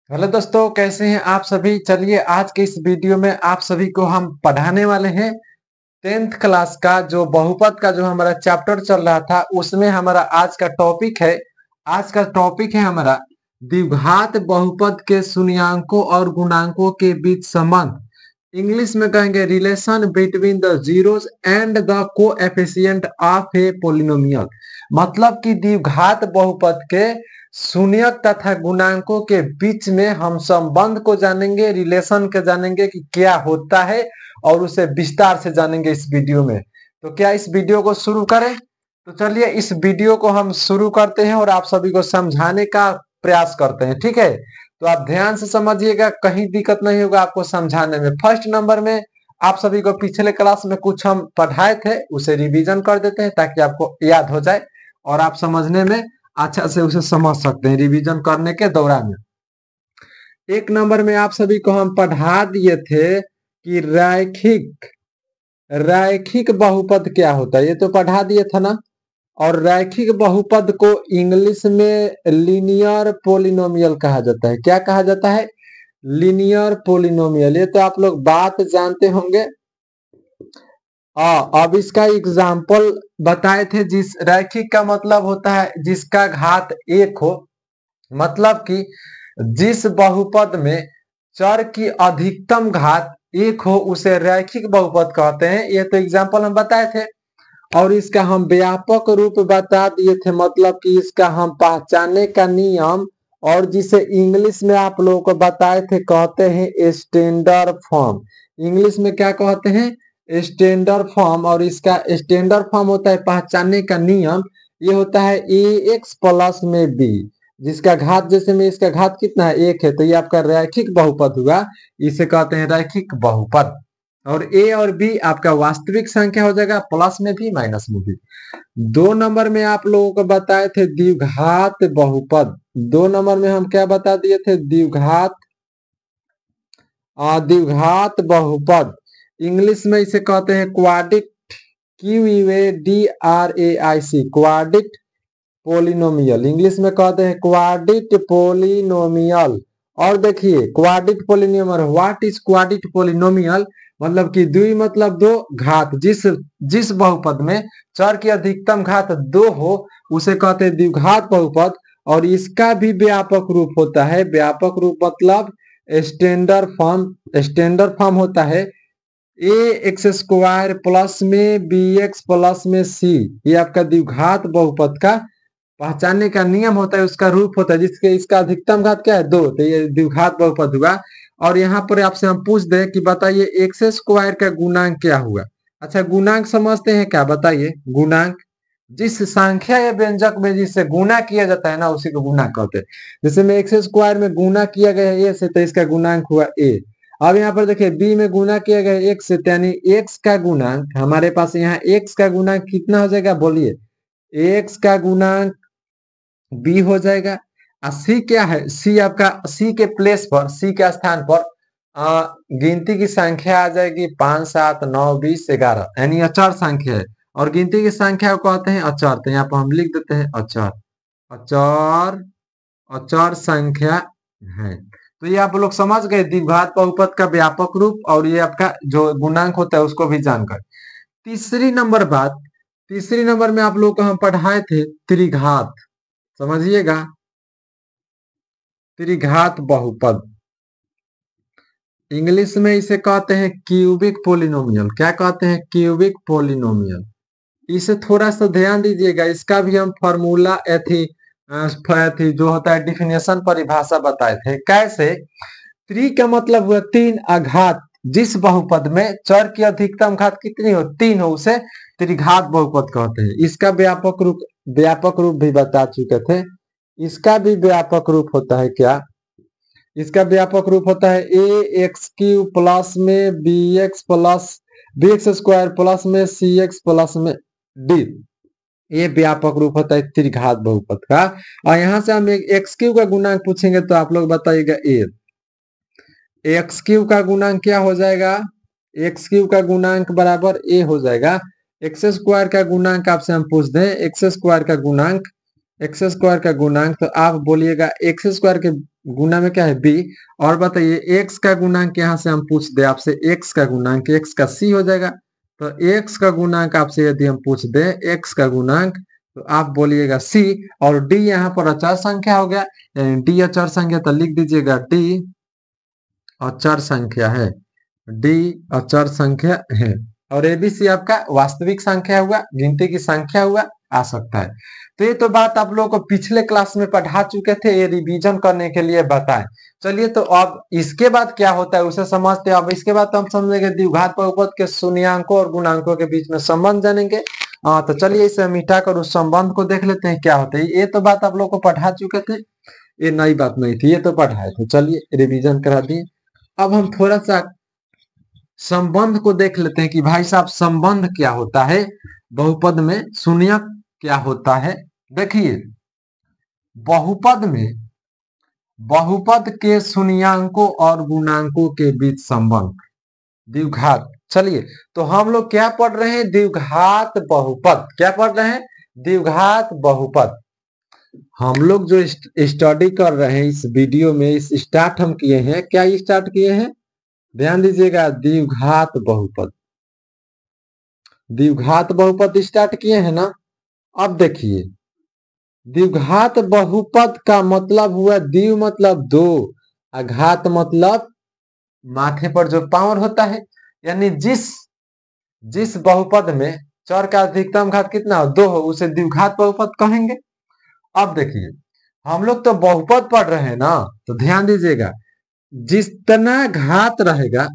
Hello दोस्तों, कैसे हैं आप सभी। चलिए आज के इस वीडियो में आप सभी को हम पढ़ाने वाले हैं 10th क्लास का जो बहुपद का जो हमारा चैप्टर चल रहा था उसमें हमारा आज का टॉपिक है। आज का टॉपिक है हमारा द्विघात बहुपद के शून्याङ्कों और गुणांकों के बीच संबंध। इंग्लिश में कहेंगे relation between the zeros and the coefficient of A polynomial. मतलब कि द्विघात बहुपद के शून्यक तथा गुणांकों के बीच में हम संबंध को जानेंगे, रिलेशन के जानेंगे कि क्या होता है और उसे विस्तार से जानेंगे इस वीडियो में। तो क्या इस वीडियो को शुरू करें? तो चलिए इस वीडियो को हम शुरू करते हैं और आप सभी को समझाने का प्रयास करते हैं, ठीक है। तो आप ध्यान से समझिएगा, कहीं दिक्कत नहीं होगा आपको समझाने में। फर्स्ट नंबर में आप सभी को पिछले क्लास में कुछ हम पढ़ाए थे उसे रिवीजन कर देते हैं ताकि आपको याद हो जाए और आप समझने में अच्छा से उसे समझ सकते हैं रिवीजन करने के दौरान। एक नंबर में आप सभी को हम पढ़ा दिए थे कि रैखिक रैखिक बहुपद क्या होता है, ये तो पढ़ा दिए था ना। और रैखिक बहुपद को इंग्लिश में लीनियर पोलिनोमियल कहा जाता है। क्या कहा जाता है? Linear polynomial. ये तो आप लोग बात जानते होंगे। अब इसका एग्जाम्पल बताए थे। जिस रैखिक का मतलब होता है जिसका घात एक हो, मतलब कि जिस बहुपद में चर की अधिकतम घात एक हो उसे रैखिक बहुपद कहते हैं। ये तो एग्जाम्पल हम बताए थे और इसका हम व्यापक रूप बता दिए थे, मतलब कि इसका हम पहचानने का नियम और जिसे इंग्लिश में आप लोगों को बताए थे कहते हैं स्टैंडर्ड फॉर्म। इंग्लिश में क्या कहते हैं? Standard form. और इसका स्टैंडर्ड फॉर्म होता है पहचानने का नियम। ये होता है ए एक्स प्लस में बी, जिसका घात जैसे में इसका घात कितना है? एक है, तो ये आपका रैखिक बहुपद हुआ। इसे कहते हैं रैखिक बहुपद। और ए और बी आपका वास्तविक संख्या हो जाएगा, प्लस में भी माइनस में भी। दो नंबर में आप लोगों को बताए थे द्विघात बहुपद। दो नंबर में हम क्या बता दिए थे? द्विघात बहुपद। इंग्लिश में इसे कहते हैं quadric, QUADRAIC, quadric polynomial. English में कहते हैं क्वाड्रिक पोलिनोमियल। और देखिए quadric polynomial, what is quadric polynomial? मतलब कि द्वि मतलब दो, घात जिस बहुपद में चर की अधिकतम घात दो हो उसे कहते हैं द्विघात बहुपद। और इसका भी व्यापक रूप होता है। व्यापक रूप मतलब स्टैंडर्ड फॉर्म। स्टैंडर्ड फॉर्म होता है ए एक्स स्क्वायर प्लस में बी एक्स प्लस में सी। ये आपका द्विघात बहुपद का पहचानने का नियम होता है, उसका रूप होता है जिसके इसका अधिकतम घात क्या है? दो, तो ये द्विघात बहुपद हुआ। और यहाँ पर आपसे हम पूछ दे कि बताइए एक्स स्क्वायर का गुणांक क्या हुआ। अच्छा, गुणांक समझते हैं क्या? बताइए गुणांक जिस संख्या या व्यंजक में जिससे गुणा किया जाता है ना उसी को गुणांक कहते हैं। जैसे में एक्स स्क्वायर में गुणा किया गया है ए से, तो इसका गुणांक हुआ ए। अब यहाँ पर देखिए बी में गुणा किया गया एक्स से, यानी एक्स का गुणांक हमारे पास यहाँ एक्स का गुणांक कितना हो जाएगा? बोलिए। एक्स का गुणांक बी हो जाएगा। और सी क्या है? सी आपका सी के प्लेस पर, सी के स्थान पर गिनती की संख्या आ जाएगी 5 7 9 20 11, यानी अचर संख्या है। और गिनती की संख्या को कहते हैं अचर। तो यहाँ पर हम लिख देते हैं अचर। अचर अचर संख्या है। तो ये आप लोग समझ गए द्विघात बहुपद का व्यापक रूप और ये आपका जो गुणांक होता है उसको भी जानकर। तीसरी नंबर बात, तीसरी नंबर में आप लोग को हम पढ़ाए थे त्रिघात। समझिएगा, त्रिघात बहुपद। इंग्लिश में इसे कहते हैं क्यूबिक पोलिनोमियल। क्या कहते हैं? Cubic polynomial. इसे थोड़ा सा ध्यान दीजिएगा, इसका भी हम फॉर्मूला थी जो होता है डिफिनेशन परिभाषा बताए थे। कैसे? त्रि का मतलब हुआ तीन, अघात जिस बहुपद में चर की अधिकतम घात कितनी हो? तीन हो उसे त्रिघात बहुपद कहते हैं। इसका व्यापक रूप भी बता चुके थे। इसका भी व्यापक रूप होता है क्या? इसका व्यापक रूप होता है ए एक्स क्यू प्लस में बी एक्स स्क्वायर प्लस में सी एक्स प्लस में डी। ये व्यापक रूप होता है त्रिघात बहुपद का। और यहां से हम एक एक्स क्यू का गुणांक पूछेंगे तो आप लोग बताइएगा ए। एक्स क्यू का गुणांक क्या हो जाएगा? एक्स क्यू का गुणांक बराबर ए हो जाएगा। एक्स स्क्वायर का गुणांक आपसे हम पूछ दें, एक्स स्क्वायर का गुणांक एक्स स्क्वायर का गुणांक, तो आप बोलिएगा एक्स स्क्वायर के गुना में क्या है बी। और बताइए एक्स का गुणांक यहाँ से हम पूछ दे आपसे, एक्स का गुणांक, एक्स का सी हो जाएगा। तो एक्स का गुणांक आपसे यदि हम पूछ दे एक्स का गुणांक, तो आप बोलिएगा सी। और डी यहाँ पर अचर संख्या हो गया, डी अचर संख्या, तो लिख दीजिएगा डी अचर संख्या है, डी अचर संख्या है। और एबीसी आपका वास्तविक संख्या हुआ, गिनती की संख्या हुआ, आ सकता है। तो ये तो बात आप लोगों को पिछले क्लास में पढ़ा चुके थे, ये रिवीजन करने के लिए बताएं। चलिए तो अब इसके बाद क्या होता है उसे समझते हैं। अब इसके बाद तो हम समझेंगे द्विघात बहुपद के शून्याङ्कों और गुणांकों के बीच में संबंध जानेंगे। तो चलिए इसे मिटा कर उस संबंध को देख लेते हैं क्या होता है। ये तो बात आप लोग को पढ़ा चुके थे, ये नई बात नहीं थी, ये तो पढ़ाए थे। चलिए रिवीजन करा दिए। अब हम थोड़ा सा संबंध को देख लेते हैं कि भाई साहब संबंध क्या होता है, बहुपद में शून्यक क्या होता है। देखिए बहुपद में, बहुपद के शून्याङ्कों और गुणांकों के बीच संबंध, द्विघात। चलिए तो हम लोग क्या पढ़ रहे हैं, द्विघात बहुपद। क्या पढ़ रहे हैं, द्विघात बहुपद। हम लोग जो स्टडी कर रहे हैं इस वीडियो में, इस स्टार्ट हम किए हैं, क्या स्टार्ट किए हैं, ध्यान दीजिएगा, द्विघात बहुपद। द्विघात बहुपद स्टार्ट किए हैं ना। अब देखिए द्विघात बहुपद का मतलब हुआ, द्वि मतलब दो, घात मतलब माथे पर जो पावर होता है, यानी जिस बहुपद में चर का अधिकतम घात कितना हो, दो हो, उसे द्विघात बहुपद कहेंगे। अब देखिए हम लोग तो बहुपद पढ़ रहे हैं ना, तो ध्यान दीजिएगा जितना घात रहेगा,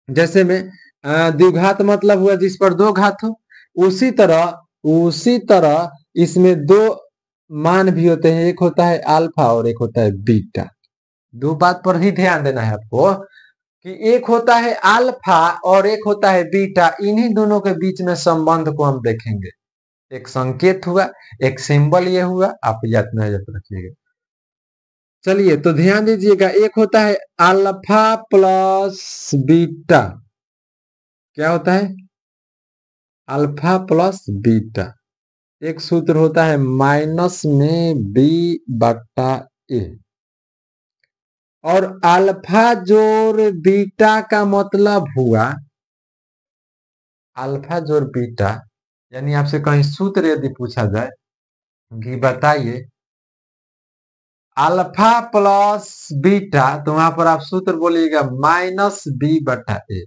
जैसे में द्विघात मतलब हुआ जिस पर दो घात हो, उसी तरह इसमें दो मान भी होते हैं, एक होता है अल्फा और एक होता है बीटा। दो बात पर ही ध्यान देना है आपको कि एक होता है अल्फा और एक होता है बीटा। इन्हीं दोनों के बीच में संबंध को हम देखेंगे। एक संकेत हुआ, एक सिंबल ये हुआ, आप याद रखिएगा। चलिए तो ध्यान दीजिएगा, एक होता है अल्फा प्लस बीटा। क्या होता है, अल्फा प्लस बीटा। एक सूत्र होता है माइनस में बी बटा ए। और अल्फा जोड़ बीटा का मतलब हुआ, अल्फा जोड़ बीटा, यानी आपसे कहीं सूत्र यदि पूछा जाए कि बताइए अल्फा प्लस बीटा, तो वहां पर आप सूत्र बोलिएगा माइनस बी बटा ए।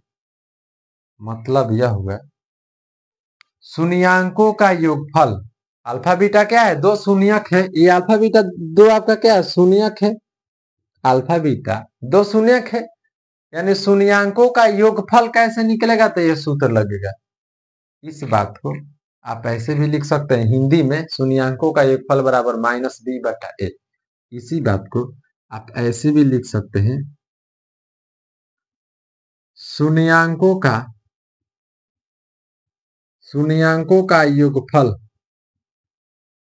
मतलब यह हुआ शून्याङ्कों का योगफल। अल्फा बीटा क्या है, दो शून्यक है, ये अल्फा बीटा दो आपका क्या है, शून्यक है। अल्फा बीटा दो शून्यक है, यानी शून्याङ्कों का योगफल कैसे निकलेगा, तो ये सूत्र लगेगा। इस बात को आप ऐसे भी लिख सकते हैं हिंदी में, शून्याङ्कों का योगफल बराबर माइनस बी बटा ए। इसी बात को आप ऐसे भी लिख सकते हैं, शून्याङ्कों का योगफल,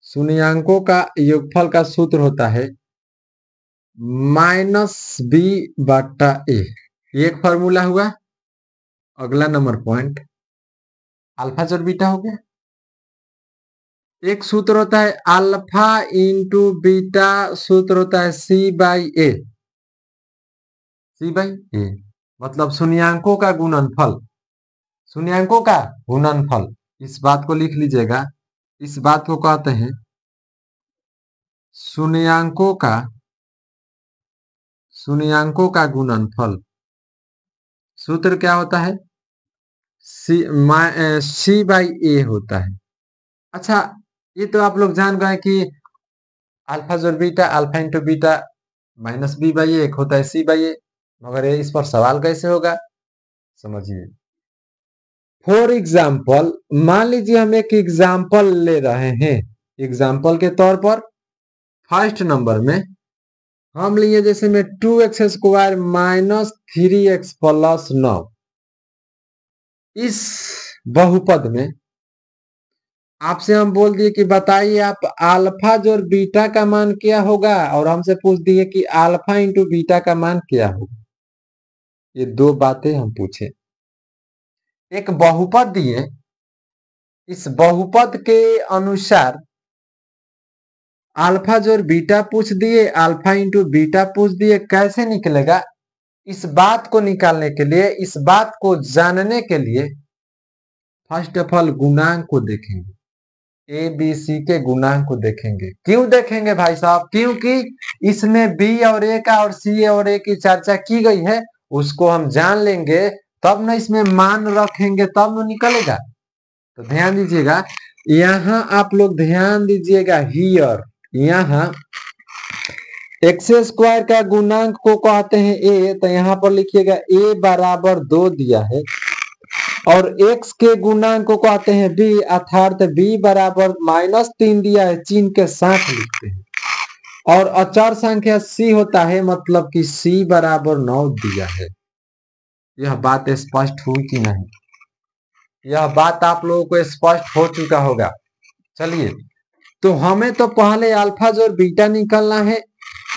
शून्याङ्कों का योगफल का सूत्र होता है माइनस बी बटा ए। एक फॉर्मूला हुआ। अगला नंबर पॉइंट, अल्फा जोड़ बीटा हो गया। एक सूत्र होता है अल्फा इंटू बीटा, सूत्र होता है सी बाई ए। सी बाई ए मतलब शून्याङ्कों का गुणनफल, शून्याङ्कों का गुणनफल। इस बात को लिख लीजिएगा, इस बात को कहते हैं शून्याङ्कों का गुणनफल। सूत्र क्या होता है, सी बाई ए होता है। अच्छा ये तो आप लोग जान गए कि अल्फा जोड़ beta, alpha into beta minus B by A, एक होता है सी बाई ए। मगर ये इस पर सवाल कैसे होगा, समझिए। फॉर एग्जाम्पल, मान लीजिए हम एक एग्जाम्पल ले रहे हैं। एग्जाम्पल के तौर पर फर्स्ट नंबर में हम लिए जैसे में 2x square minus 3x plus 9। इस बहुपद में आपसे हम बोल दिए कि बताइए आप अल्फा जोड़ बीटा का मान क्या होगा, और हमसे पूछ दिए कि अल्फा इंटू बीटा का मान क्या होगा। ये दो बातें हम पूछे। एक बहुपद दिए, इस बहुपद के अनुसार अल्फा जोड़ बीटा पूछ दिए, अल्फा इंटू बीटा पूछ दिए, कैसे निकलेगा? इस बात को निकालने के लिए, इस बात को जानने के लिए फर्स्ट ऑफ ऑल गुणांक को देखेंगे, ए बी सी के गुणांक को देखेंगे। क्यों देखेंगे भाई साहब? क्योंकि इसमें बी और ए का और सी और ए की चर्चा की गई है, उसको हम जान लेंगे तब ना इसमें मान रखेंगे, तब ना निकलेगा। तो ध्यान दीजिएगा, यहाँ आप लोग ध्यान दीजिएगा, हियर यहाँ एक्स स्क्वायर का गुणांक को कहते हैं ए, तो यहाँ पर लिखिएगा ए बराबर 2 दिया है, और x के गुणांक को कहते हैं b, अर्थात b बराबर -3 दिया है, चिन्ह के साथ लिखते हैं। और अचर संख्या c होता है, मतलब कि c बराबर 9 दिया है। यह बात स्पष्ट हुई कि नहीं? यह बात आप लोगों को स्पष्ट हो चुका होगा। चलिए, तो हमें तो पहले अल्फा जोड़ बीटा निकालना है,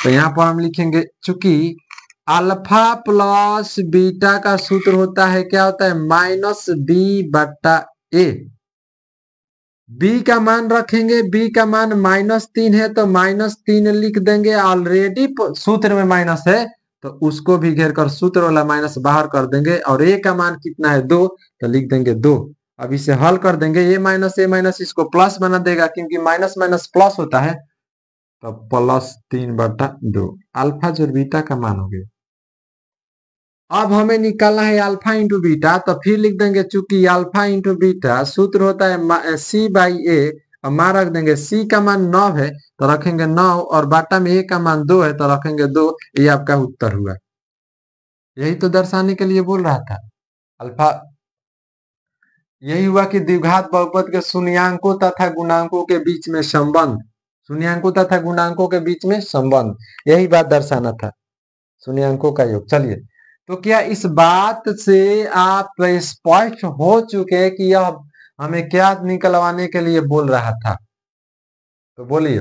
तो यहाँ पर हम लिखेंगे, चूंकि अल्फा प्लस बीटा का सूत्र होता है, क्या होता है? -b/a। b का मान रखेंगे, b का मान -3 है तो -3 लिख देंगे, ऑलरेडी सूत्र में माइनस है तो उसको भी घेर कर सूत्र वाला माइनस बाहर कर देंगे, और a का मान कितना है? 2, तो लिख देंगे 2। अब इसे हल कर देंगे, a माइनस इसको प्लस बना देगा, क्योंकि माइनस माइनस प्लस होता है, तो +3/2 अल्फा जोड़ बीटा का मान हो गया। अब हमें निकालना है अल्फा इंटू बीटा, तो फिर लिख देंगे, चूंकि अल्फा इंटू बीटा सूत्र होता है c/a, और मान रख देंगे, c का मान 9 है तो रखेंगे 9, और बाटा में a का मान 2 है तो रखेंगे 2। ये आपका उत्तर हुआ। यही तो दर्शाने के लिए बोल रहा था अल्फा। यही हुआ कि द्विघात बहुपद के शून्यांकों तथा गुणांकों के बीच में संबंध, शून्यांकों तथा गुणांकों के बीच में संबंध, यही बात दर्शाना था, शून्यांकों का योग। चलिए, तो क्या इस बात से आप स्पष्ट हो चुके हैं कि यह हमें क्या निकलवाने के लिए बोल रहा था? तो बोलिए,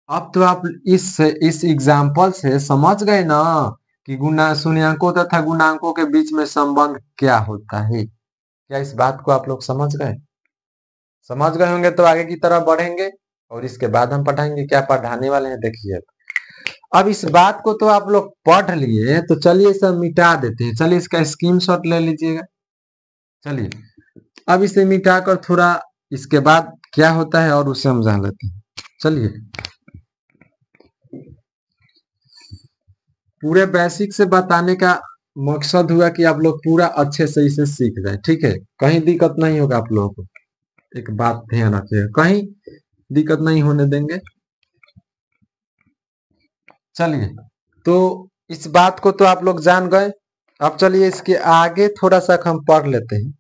अब तो आप इस एग्जाम्पल से समझ गए ना कि शून्यांकों तथा गुणांकों के बीच में संबंध क्या होता है। क्या इस बात को आप लोग समझ गए? समझ गए होंगे तो आगे की तरफ बढ़ेंगे, और इसके बाद हम पढ़ाएंगे, क्या पढ़ाने वाले हैं देखिए। अब इस बात को तो आप लोग पढ़ लिए, तो चलिए इसे मिटा देते हैं। चलिए इसका स्क्रीनशॉट ले लीजिएगा। चलिए, अब इसे मिटाकर थोड़ा इसके बाद क्या होता है और उसे हम जान लेते हैं। चलिए, पूरे बेसिक से बताने का मकसद हुआ कि आप लोग पूरा अच्छे से इसे सीख जाए, ठीक है? कहीं दिक्कत नहीं होगा आप लोगों को, एक बात ध्यान रखिएगा, कहीं दिक्कत नहीं होने देंगे। चलिए, तो इस बात को तो आप लोग जान गए। अब चलिए इसके आगे थोड़ा सा हम पढ़ लेते हैं।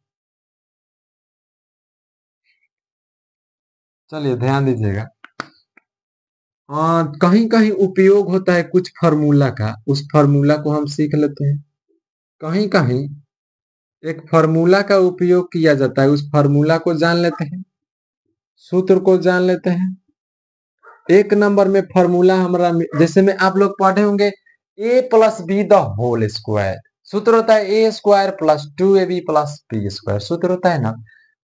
चलिए ध्यान दीजिएगा, कहीं कहीं उपयोग होता है कुछ फार्मूला का, उस फार्मूला को हम सीख लेते हैं। कहीं कहीं एक फार्मूला का उपयोग किया जाता है, उस फार्मूला को जान लेते हैं, सूत्र को जान लेते हैं। एक नंबर में फार्मूला हमारा, जैसे में आप लोग पढ़े होंगे, a + b the whole square, सूत्र होता है a² + 2ab + b², सूत्र होता है ना।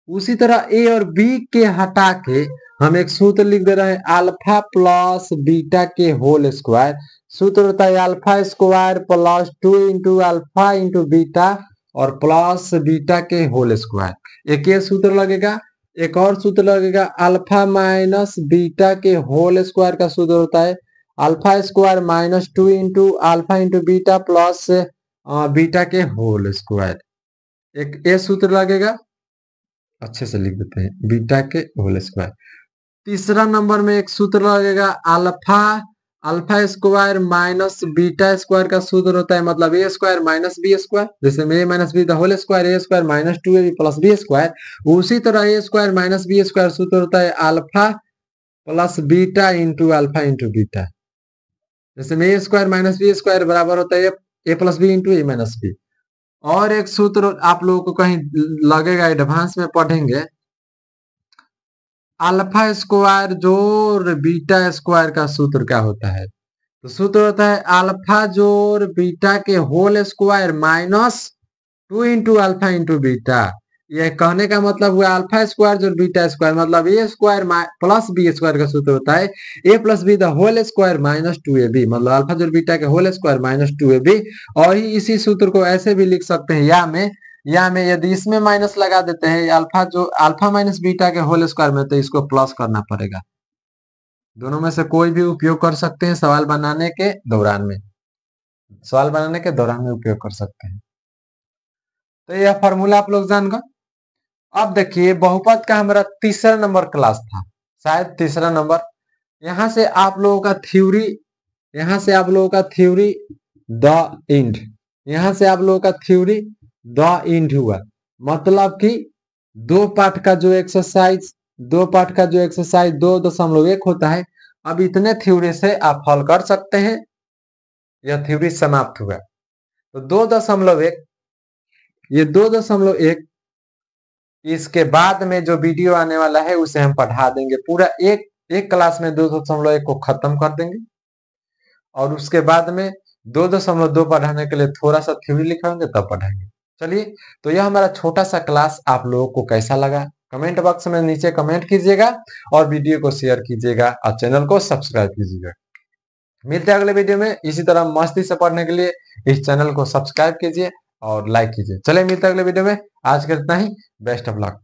उसी तरह a और b के हटा के हम एक सूत्र लिख दे रहे हैं, अल्फा प्लस बीटा के होल स्क्वायर, सूत्र होता है α² + 2 इंटू अल्फा इंटू बीटा और प्लस बीटा के होल स्क्वायर। एक ये सूत्र लगेगा, एक और सूत्र लगेगा, अल्फा माइनस बीटा के होल स्क्वायर का सूत्र होता है α² - 2 into alpha into beta plus beta के होल स्क्वायर। एक ये सूत्र लगेगा, अच्छे से लिख देते हैं, बीटा के होल स्क्वायर। तीसरा नंबर में एक सूत्र लगेगा, α² माइनस बीटा स्क्वायर का सूत्र होता है, मतलब a² माइनस b², जैसे में a - b the whole square, a² - 2ab + b²। उसी तरह a² माइनस b² सूत्र होता है alpha plus beta into alpha into beta, जैसे में a² माइनस b² बराबर होता है a + b into a - b। और एक सूत्र आप लोगों को कहीं लगेगा, एडवांस में पढ़ेंगे, α² जोड़ बीटा स्क्वायर का सूत्र क्या होता है? तो सूत्र होता है अल्फा जोड़ बीटा के whole square -2 into alpha into beta. ये कहने का मतलब हुआ अल्फा स्क्वायर जो बीटा स्क्वायर, मतलब A square plus B square का सूत्र होता है A plus B the whole square minus two A B, मतलब अल्फा जो बीटा के whole square minus two A B. और ही इसी सूत्र को ऐसे भी लिख सकते हैं या में यदि इसमें माइनस लगा देते हैं अल्फा जो अल्फा माइनस बीटा के होल स्क्वायर में, तो इसको प्लस करना पड़ेगा। दोनों में से कोई भी उपयोग कर सकते हैं सवाल बनाने के दौरान में उपयोग कर सकते हैं। तो यह फॉर्मूला आप लोग जान गए। अब देखिए बहुपद का हमारा तीसरा नंबर क्लास था, शायद तीसरा नंबर। यहां से आप लोगों का थ्योरी, द इंड, यहां से आप लोगों का थ्योरी द इंड हुआ। मतलब कि दो पार्ट का जो एक्सरसाइज 2.1 होता है। अब इतने थ्योरी से आप हल कर सकते हैं। यह थ्योरी समाप्त हुआ। तो 2.1, ये 2.1 इसके बाद में जो वीडियो आने वाला है उसे हम पढ़ा देंगे पूरा। एक क्लास में 2.1 को खत्म कर देंगे और उसके बाद में 2.2 पढ़ाने के लिए थोड़ा सा थ्योरी लिखाएंगे तब पढ़ाएंगे। चलिए, तो यह हमारा छोटा सा क्लास आप लोगों को कैसा लगा कमेंट बॉक्स में नीचे कमेंट कीजिएगा और वीडियो को शेयर कीजिएगा और चैनल को सब्सक्राइब कीजिएगा। मिलते हैं अगले वीडियो में। इसी तरह मस्ती से पढ़ने के लिए इस चैनल को सब्सक्राइब कीजिए और लाइक कीजिए। चलिए मिलते हैं अगले वीडियो में। आज के इतना ही। Best of luck.